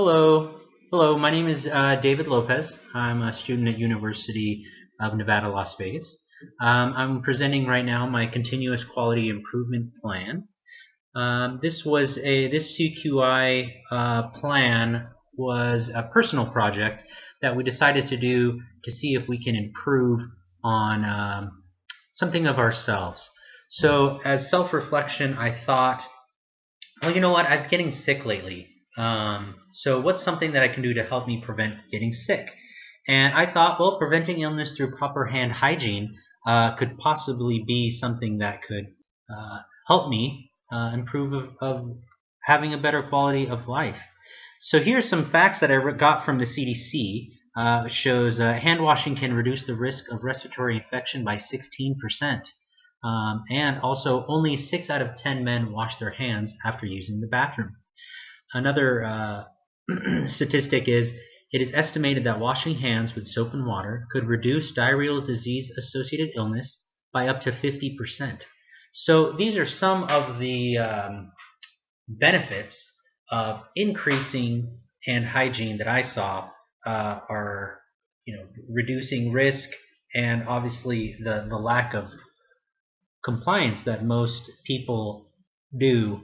Hello. Hello, my name is David Lopez. I'm a student at University of Nevada, Las Vegas. I'm presenting right now my continuous quality improvement plan. This CQI plan was a personal project that we decided to do to see if we can improve on something of ourselves. So as self-reflection, I thought, well, you know what? I'm getting sick lately. So what's something that I can do to help me prevent getting sick? And I thought, well, preventing illness through proper hand hygiene could possibly be something that could help me improve of having a better quality of life. So here's some facts that I got from the CDC. It shows hand washing can reduce the risk of respiratory infection by 16%. And also, only 6 out of 10 men wash their hands after using the bathroom. Another statistic is it is estimated that washing hands with soap and water could reduce diarrheal disease-associated illness by up to 50%. So these are some of the benefits of increasing hand hygiene that I saw are, reducing risk and obviously the lack of compliance that most people do,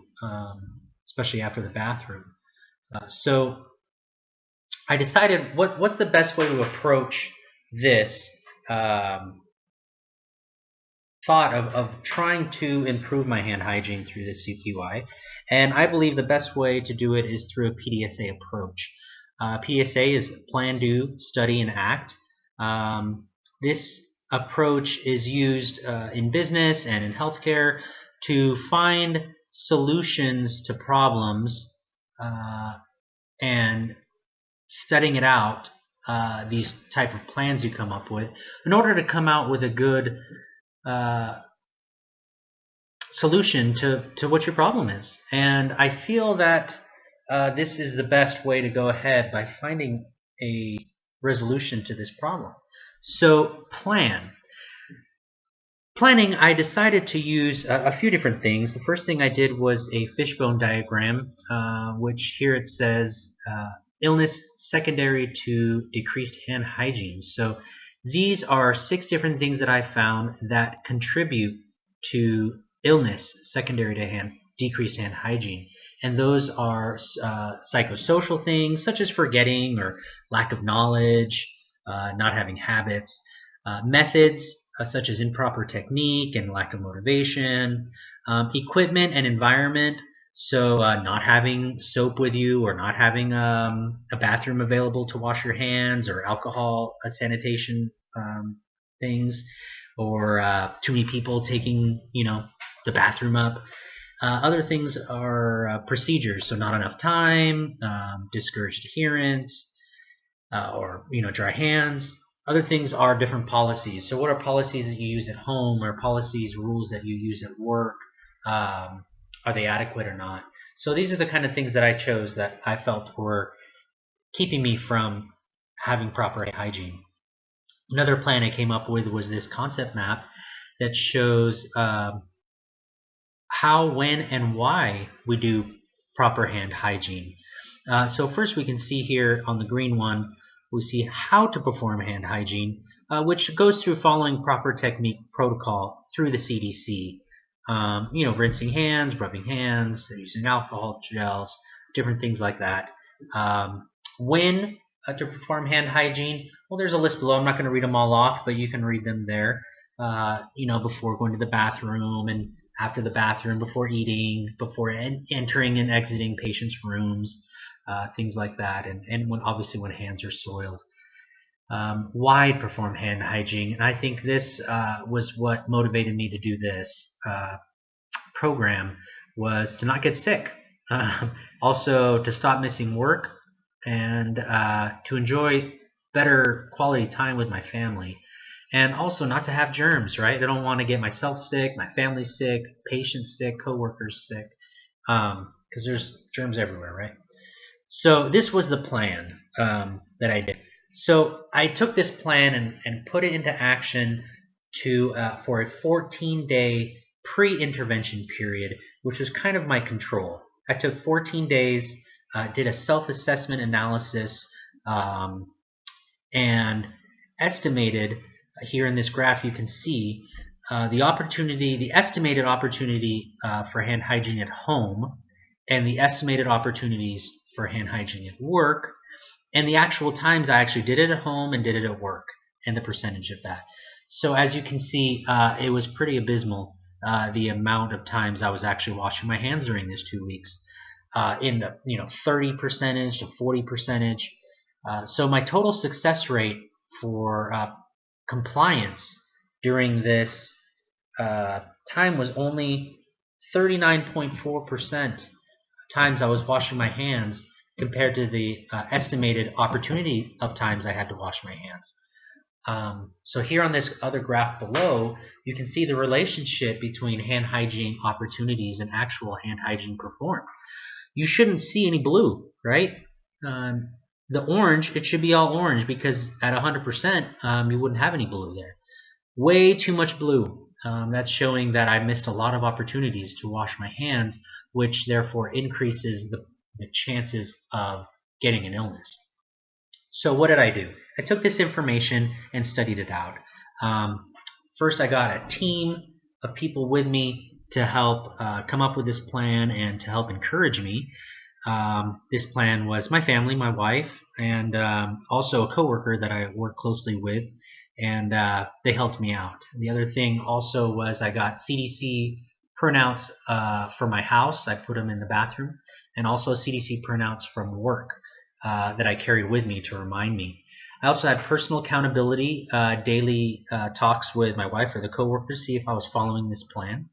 especially after the bathroom. So I decided what's the best way to approach this thought of trying to improve my hand hygiene through this CQI. And I believe the best way to do it is through a PDSA approach. PDSA is plan, do, study, and act. This approach is used in business and in healthcare to find solutions to problems and studying it out, these type of plans you come up with, in order to come out with a good solution to what your problem is. And I feel that this is the best way to go ahead by finding a resolution to this problem. So planning, I decided to use a few different things. The first thing I did was a fishbone diagram, which here it says illness secondary to decreased hand hygiene. So these are 6 different things that I found that contribute to illness secondary to decreased hand hygiene. And those are psychosocial things such as forgetting or lack of knowledge, not having habits, methods such as improper technique and lack of motivation, equipment and environment. So not having soap with you, or not having a bathroom available to wash your hands, or alcohol sanitation things, or too many people taking the bathroom up. Other things are procedures, so not enough time, discouraged adherence, or dry hands. Other things are different policies. So what are policies that you use at home, or policies, rules that you use at work? Are they adequate or not? So these are the kind of things that I chose that I felt were keeping me from having proper hygiene. Another plan I came up with was this concept map that shows how, when, and why we do proper hand hygiene. So first we can see here on the green one, we see how to perform hand hygiene, which goes through following proper technique protocol through the CDC. Rinsing hands, rubbing hands, using alcohol gels, different things like that. When to perform hand hygiene, well, there's a list below. I'm not going to read them all off, but you can read them there. Before going to the bathroom, and after the bathroom, before eating, before entering and exiting patients' rooms, things like that, and obviously when hands are soiled. Why perform hand hygiene? And I think this was what motivated me to do this program, was to not get sick, also to stop missing work, and to enjoy better quality time with my family, and also not to have germs, right? I don't want to get myself sick, my family sick, patients sick, coworkers sick, because there's germs everywhere, right? So this was the plan that I did. So I took this plan and put it into action for a 14-day pre-intervention period, which was kind of my control. I took 14 days did a self-assessment analysis, and estimated, here in this graph you can see the estimated opportunity for hand hygiene at home, and the estimated opportunities for hand hygiene at work, and the actual times I actually did it at home and did it at work, and the percentage of that. So as you can see, it was pretty abysmal, the amount of times I was actually washing my hands during this 2 weeks, in the 30% to 40%. So my total success rate for compliance during this time was only 39.4% times I was washing my hands, compared to the estimated opportunity of times I had to wash my hands. So here on this other graph below, you can see the relationship between hand hygiene opportunities and actual hand hygiene performed. You shouldn't see any blue, right? The orange, it should be all orange, because at 100%, you wouldn't have any blue there. Way too much blue. That's showing that I missed a lot of opportunities to wash my hands, which therefore increases the chances of getting an illness. So what did I do? I took this information and studied it out. First, I got a team of people with me to help come up with this plan and to help encourage me. This plan was my family, my wife, and also a coworker that I work closely with, and they helped me out. The other thing also was I got CDC printouts for my house. I put them in the bathroom, and also CDC printouts from work that I carried with me to remind me. I also had personal accountability, daily talks with my wife or the coworkers, see if I was following this plan,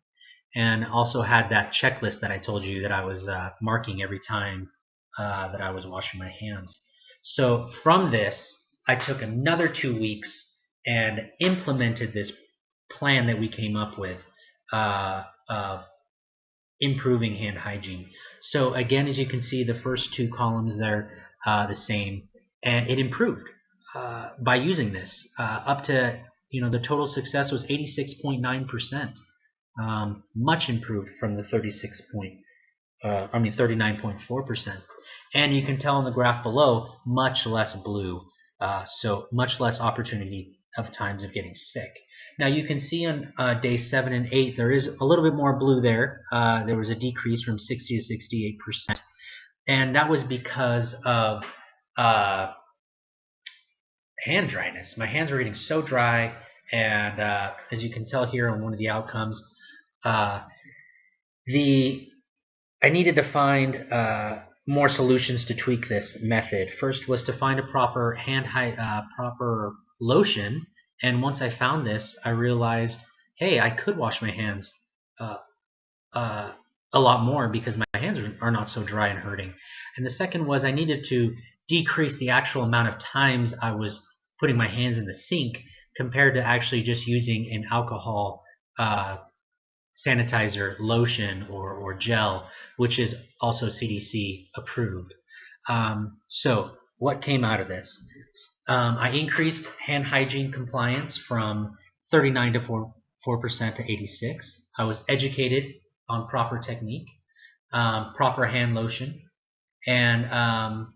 and also had that checklist that I told you that I was marking every time that I was washing my hands. So from this, I took another 2 weeks and implemented this plan that we came up with of improving hand hygiene. So again, as you can see, the first two columns there the same, and it improved by using this up to, the total success was 86.9%, much improved from the 39.4%. And you can tell in the graph below, much less blue, so much less opportunity of times of getting sick. Now you can see on day 7 and 8 there is a little bit more blue there. There was a decrease from 60 to 68%, and that was because of hand dryness. My hands were getting so dry, and as you can tell here on one of the outcomes, I needed to find more solutions to tweak this method. First was to find a proper proper lotion, and once I found this, I realized, hey, I could wash my hands a lot more because my hands are not so dry and hurting. And the second was I needed to decrease the actual amount of times I was putting my hands in the sink compared to actually just using an alcohol sanitizer lotion or gel, which is also CDC approved. So what came out of this? I increased hand hygiene compliance from 39 to 4% to 86. I was educated on proper technique, proper hand lotion, and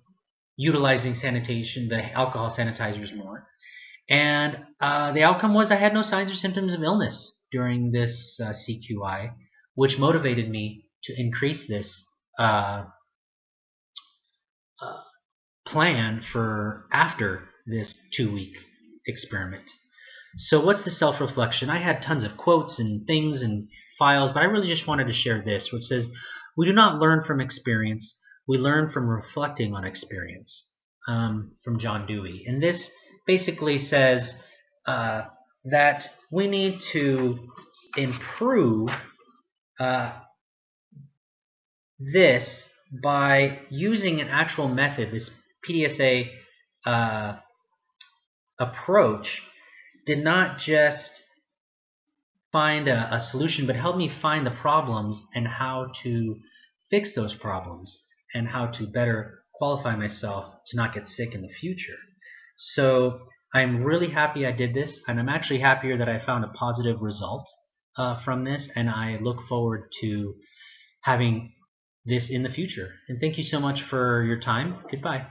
utilizing sanitation, the alcohol sanitizers more. And the outcome was I had no signs or symptoms of illness during this CQI, which motivated me to increase this plan for after this 2-week experiment. So what's the self-reflection? I had tons of quotes and things and files, but I really just wanted to share this, which says, we do not learn from experience, we learn from reflecting on experience, from John Dewey. And this basically says that we need to improve this by using an actual method. This PDSA approach did not just find a solution, but helped me find the problems and how to fix those problems and how to better qualify myself to not get sick in the future. So I'm really happy I did this, and I'm actually happier that I found a positive result from this, and I look forward to having this in the future. And thank you so much for your time. Goodbye.